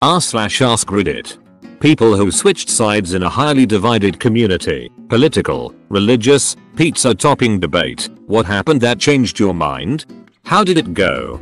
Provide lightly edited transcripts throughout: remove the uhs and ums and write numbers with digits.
r/AskReddit. People who switched sides in a highly divided community. Political, religious, pizza topping debate. What happened that changed your mind? How did it go?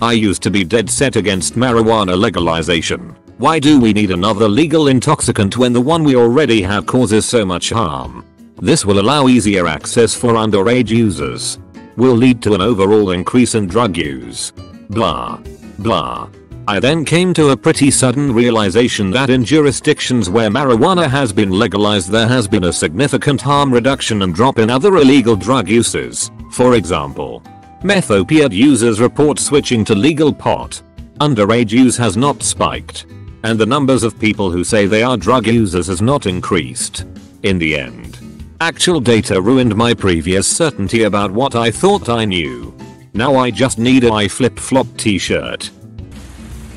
I used to be dead set against marijuana legalization. Why do we need another legal intoxicant when the one we already have causes so much harm? This will allow easier access for underage users. Will lead to an overall increase in drug use. Blah. Blah. I then came to a pretty sudden realization that in jurisdictions where marijuana has been legalized there has been a significant harm reduction and drop in other illegal drug uses. For example, meth opioid users report switching to legal pot. Underage use has not spiked. And the numbers of people who say they are drug users has not increased. In the end, actual data ruined my previous certainty about what I thought I knew. Now I just need a flip-flop t-shirt.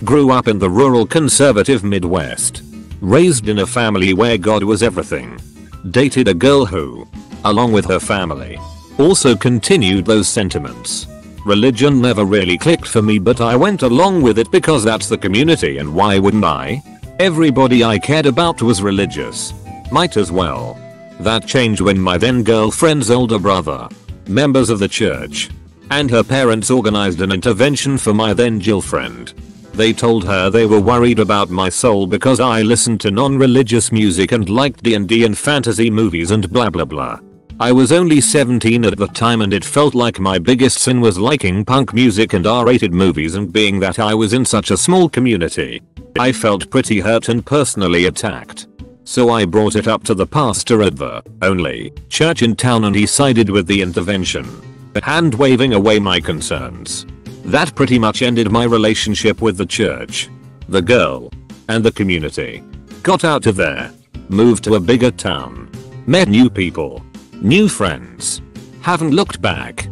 Grew up in the rural conservative Midwest. Raised in a family where God was everything. Dated a girl who, along with her family, also continued those sentiments. Religion never really clicked for me, but I went along with it because that's the community and why wouldn't I? Everybody I cared about was religious. Might as well. That changed when my then girlfriend's older brother, members of the church, and her parents organized an intervention for my then Jill-friend. They told her they were worried about my soul because I listened to non-religious music and liked D&D and fantasy movies and blah blah blah. I was only 17 at the time and it felt like my biggest sin was liking punk music and R-rated movies, and being that I was in such a small community, I felt pretty hurt and personally attacked. So I brought it up to the pastor at the only church in town and he sided with the intervention, hand waving away my concerns. That pretty much ended my relationship with the church, the girl, and the community. Got out of there. Moved to a bigger town. Met new people. New friends. Haven't looked back.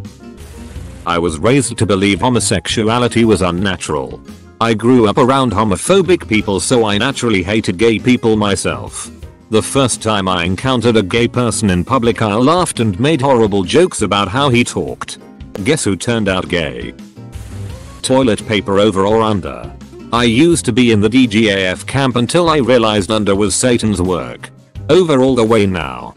I was raised to believe homosexuality was unnatural. I grew up around homophobic people, so I naturally hated gay people myself. The first time I encountered a gay person in public I laughed and made horrible jokes about how he talked. Guess who turned out gay? Toilet paper over or under. I used to be in the DGAF camp until I realized under was Satan's work. Over all the way now.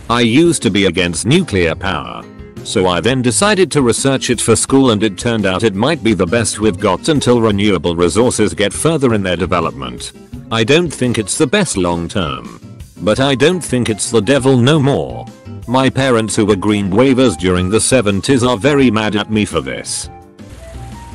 I used to be against nuclear power. So I then decided to research it for school and it turned out it might be the best we've got until renewable resources get further in their development. I don't think it's the best long term. But I don't think it's the devil no more. My parents, who were green wavers during the 70s, are very mad at me for this.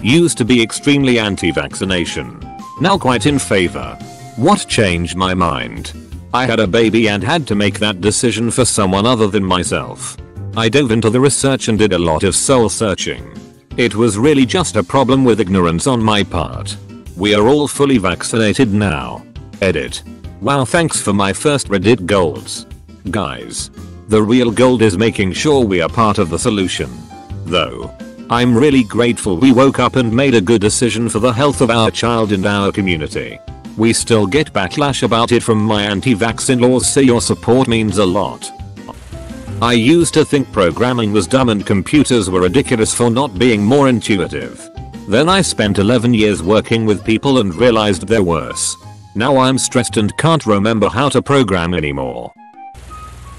Used to be extremely anti-vaccination. Now quite in favor. What changed my mind? I had a baby and had to make that decision for someone other than myself. I dove into the research and did a lot of soul searching. It was really just a problem with ignorance on my part. We are all fully vaccinated now. Edit. Wow, thanks for my first Reddit goals. Guys, the real gold is making sure we are part of the solution. Though, I'm really grateful we woke up and made a good decision for the health of our child and our community. We still get backlash about it from my anti-vax in-laws, so your support means a lot. I used to think programming was dumb and computers were ridiculous for not being more intuitive. Then I spent 11 years working with people and realized they're worse. Now I'm stressed and can't remember how to program anymore.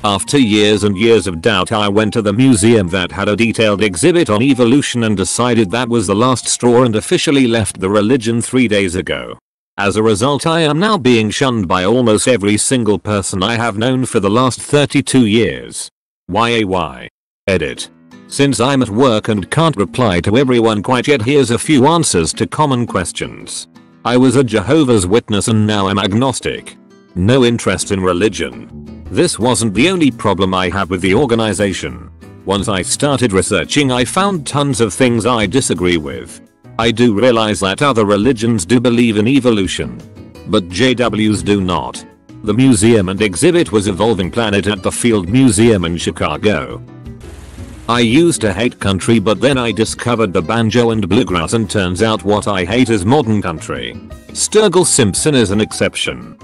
After years and years of doubt, I went to the museum that had a detailed exhibit on evolution and decided that was the last straw and officially left the religion 3 days ago. As a result, I am now being shunned by almost every single person I have known for the last 32 years. Why? Edit. Since I'm at work and can't reply to everyone quite yet, here's a few answers to common questions. I was a Jehovah's Witness and now I'm agnostic. No interest in religion. This wasn't the only problem I had with the organization. Once I started researching, I found tons of things I disagree with. I do realize that other religions do believe in evolution, but JWs do not. The museum and exhibit was Evolving Planet at the Field Museum in Chicago. I used to hate country, but then I discovered the banjo and bluegrass, and turns out what I hate is modern country. Sturgill Simpson is an exception.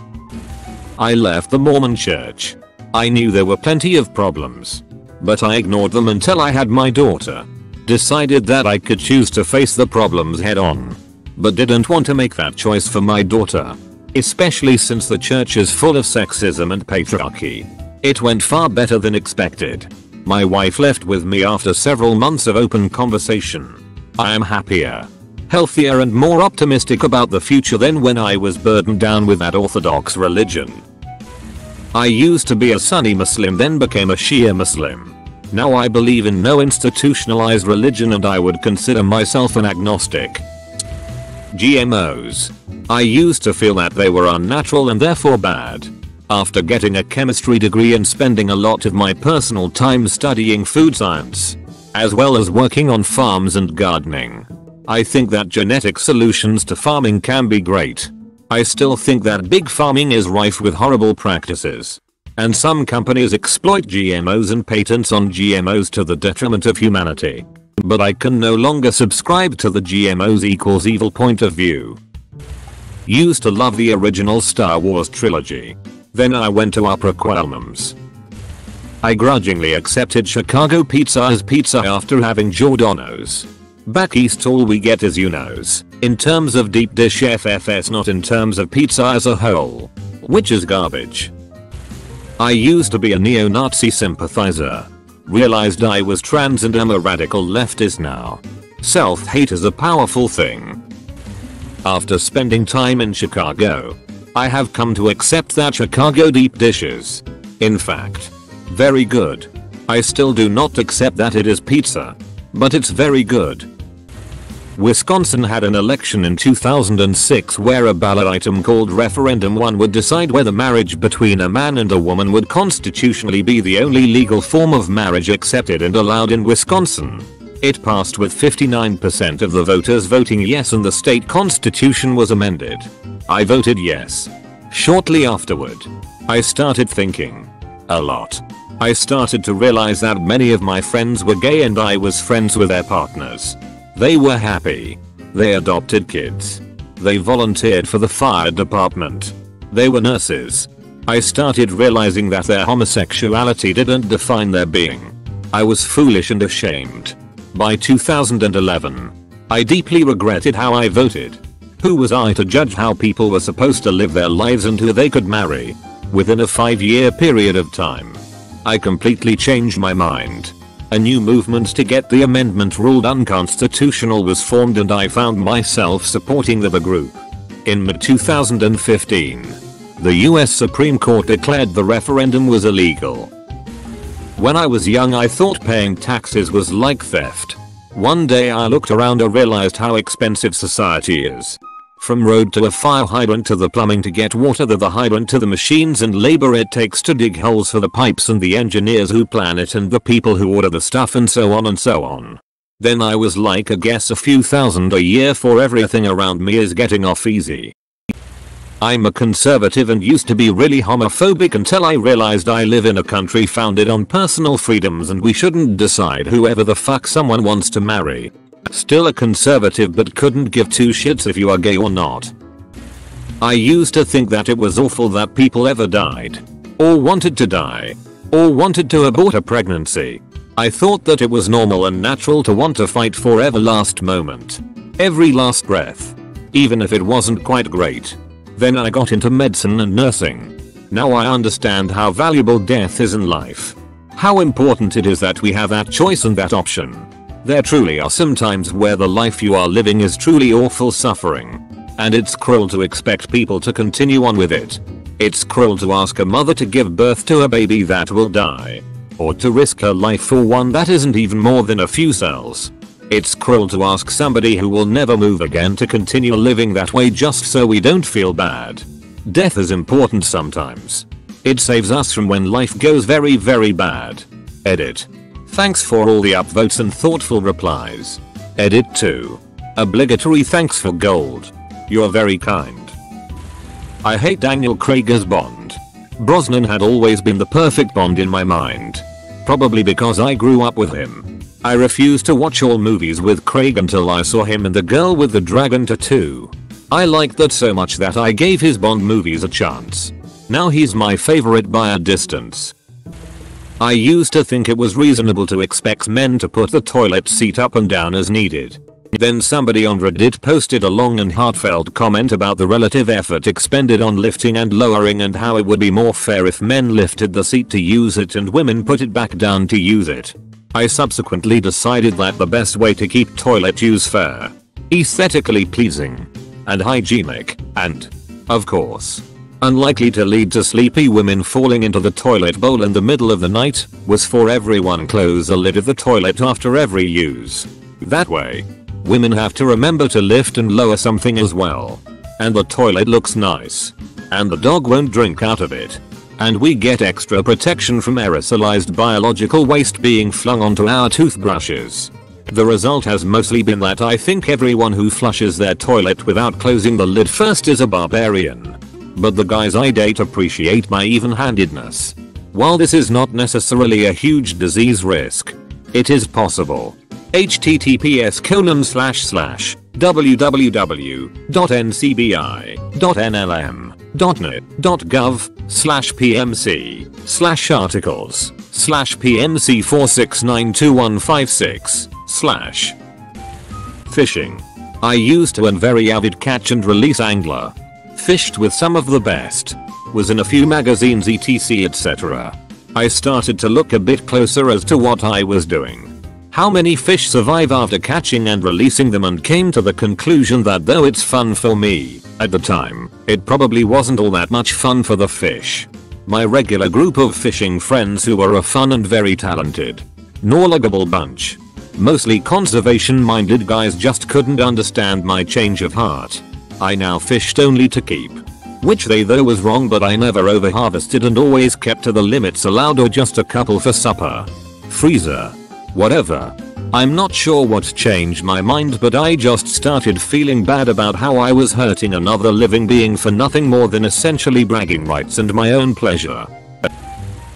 I left the Mormon church. I knew there were plenty of problems, but I ignored them until I had my daughter. Decided that I could choose to face the problems head on. but didn't want to make that choice for my daughter. Especially since the church is full of sexism and patriarchy. It went far better than expected. My wife left with me after several months of open conversation. I am happier, healthier and more optimistic about the future than when I was burdened down with that orthodox religion. I used to be a Sunni Muslim, then became a Shia Muslim. Now I believe in no institutionalized religion and I would consider myself an agnostic. GMOs. I used to feel that they were unnatural and therefore bad. After getting a chemistry degree and spending a lot of my personal time studying food science, as well as working on farms and gardening, I think that genetic solutions to farming can be great. I still think that big farming is rife with horrible practices. And some companies exploit GMOs and patents on GMOs to the detriment of humanity. But I can no longer subscribe to the GMOs equals evil point of view. Used to love the original Star Wars trilogy. Then I went to upper prequels. I grudgingly accepted Chicago pizza as pizza after having Giordano's. Back east all we get is Uno's, in terms of deep dish FFS, not in terms of pizza as a whole. Which is garbage. I used to be a neo-Nazi sympathizer. Realized I was trans and am a radical leftist now. Self-hate is a powerful thing. After spending time in Chicago, I have come to accept that Chicago deep dishes, in fact, very good. I still do not accept that it is pizza, but it's very good. Wisconsin had an election in 2006 where a ballot item called Referendum 1 would decide whether marriage between a man and a woman would constitutionally be the only legal form of marriage accepted and allowed in Wisconsin. It passed with 59% of the voters voting yes and the state constitution was amended. I voted yes. Shortly afterward, I started thinking a lot. I started to realize that many of my friends were gay and I was friends with their partners. They were happy. They adopted kids. They volunteered for the fire department. They were nurses. I started realizing that their homosexuality didn't define their being. I was foolish and ashamed. By 2011, I deeply regretted how I voted. Who was I to judge how people were supposed to live their lives and who they could marry? Within a 5-year period of time, I completely changed my mind. A new movement to get the amendment ruled unconstitutional was formed and I found myself supporting the group. In mid-2015, the US Supreme Court declared the referendum was illegal. When I was young I thought paying taxes was like theft. One day I looked around and realized how expensive society is. From road to a fire hydrant to the plumbing to get water to the hydrant to the machines and labor it takes to dig holes for the pipes and the engineers who plan it and the people who order the stuff and so on and so on. Then I was like, I guess a few thousand a year for everything around me is getting off easy. I'm a conservative and used to be really homophobic until I realized I live in a country founded on personal freedoms and we shouldn't decide whoever the fuck someone wants to marry. Still a conservative but couldn't give two shits if you are gay or not. I used to think that it was awful that people ever died, or wanted to die, or wanted to abort a pregnancy. I thought that it was normal and natural to want to fight for every last moment, every last breath, even if it wasn't quite great. Then I got into medicine and nursing. Now I understand how valuable death is in life. How important it is that we have that choice and that option. There truly are some times where the life you are living is truly awful suffering. And it's cruel to expect people to continue on with it. It's cruel to ask a mother to give birth to a baby that will die. Or to risk her life for one that isn't even more than a few cells. It's cruel to ask somebody who will never move again to continue living that way just so we don't feel bad. Death is important sometimes. It saves us from when life goes very bad. Edit. Thanks for all the upvotes and thoughtful replies. Edit 2. Obligatory thanks for gold. You're very kind. I hate Daniel Craig as Bond. Brosnan had always been the perfect Bond in my mind. Probably because I grew up with him. I refused to watch all movies with Craig until I saw him in The Girl with the Dragon Tattoo. I liked that so much that I gave his Bond movies a chance. Now he's my favorite by a distance. I used to think it was reasonable to expect men to put the toilet seat up and down as needed. Then somebody on Reddit posted a long and heartfelt comment about the relative effort expended on lifting and lowering and how it would be more fair if men lifted the seat to use it and women put it back down to use it. I subsequently decided that the best way to keep toilet use fair, aesthetically pleasing, and hygienic, and, of course, unlikely to lead to sleepy women falling into the toilet bowl in the middle of the night, was for everyone close the lid of the toilet after every use. That way, women have to remember to lift and lower something as well. And the toilet looks nice. And the dog won't drink out of it. And we get extra protection from aerosolized biological waste being flung onto our toothbrushes. The result has mostly been that I think everyone who flushes their toilet without closing the lid first is a barbarian. But the guys I date appreciate my even-handedness. While this is not necessarily a huge disease risk, it is possible. https://www.ncbi.nlm.gov/pmc/articles/pmc4692156/ Fishing. I used to and very avid catch and release angler. Fished with some of the best. Was in a few magazines etc etc. I started to look a bit closer as to what I was doing. How many fish survive after catching and releasing them, and came to the conclusion that though it's fun for me, at the time, it probably wasn't all that much fun for the fish. My regular group of fishing friends who were a fun and very talented, knowledgeable bunch, mostly conservation minded guys, just couldn't understand my change of heart. I now fished only to keep. Which they though was wrong, but I never over harvested and always kept to the limits allowed or just a couple for supper. Freezer. Whatever. I'm not sure what changed my mind, but I just started feeling bad about how I was hurting another living being for nothing more than essentially bragging rights and my own pleasure.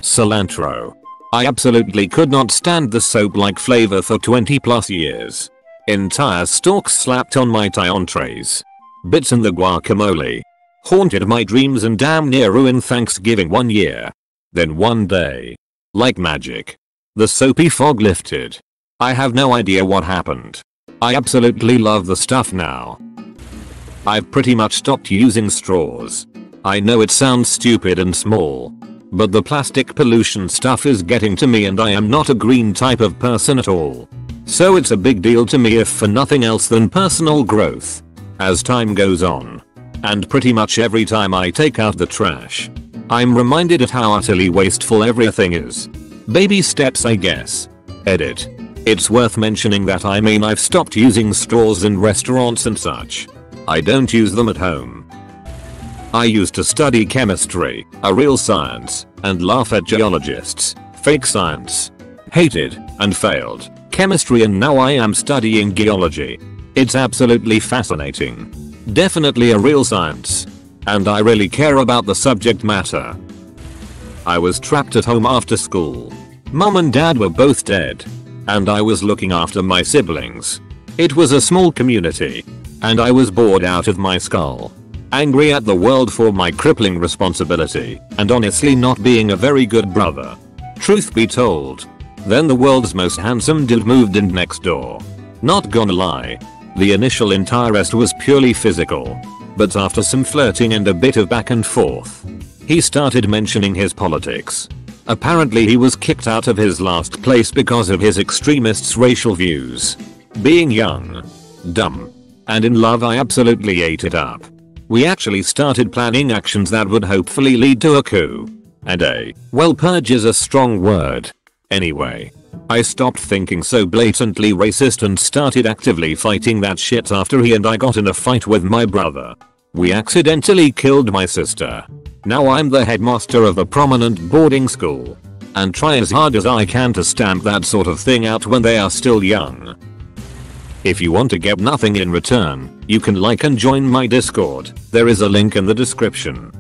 Cilantro. I absolutely could not stand the soap-like flavor for 20 plus years. Entire stalks slapped on my entrees. Bits in the guacamole. Haunted my dreams and damn near ruined Thanksgiving one year. Then one day, like magic, the soapy fog lifted. I have no idea what happened. I absolutely love the stuff now. I've pretty much stopped using straws. I know it sounds stupid and small, but the plastic pollution stuff is getting to me, and I am not a green type of person at all. So it's a big deal to me, if for nothing else than personal growth. As time goes on, and pretty much every time I take out the trash, I'm reminded of how utterly wasteful everything is. Baby steps, I guess. Edit. It's worth mentioning that I've stopped using straws in restaurants and such. I don't use them at home. I used to study chemistry, a real science, and laugh at geologists, fake science. Hated and failed chemistry, and now I am studying geology. It's absolutely fascinating. Definitely a real science. And I really care about the subject matter. I was trapped at home after school. Mom and dad were both dead. And I was looking after my siblings. It was a small community. And I was bored out of my skull. Angry at the world for my crippling responsibility, and honestly not being a very good brother. Truth be told. Then the world's most handsome dude moved in next door. Not gonna lie. The initial interest was purely physical. But after some flirting and a bit of back and forth, he started mentioning his politics. Apparently he was kicked out of his last place because of his extremists' racial views. Being young, dumb, and in love, I absolutely ate it up. We actually started planning actions that would hopefully lead to a coup. And well, purge is a strong word. Anyway, I stopped thinking so blatantly racist and started actively fighting that shit after he and I got in a fight with my brother. We accidentally killed my sister. Now I'm the headmaster of a prominent boarding school. And try as hard as I can to stamp that sort of thing out when they are still young. If you want to get nothing in return, you can like and join my Discord. There is a link in the description.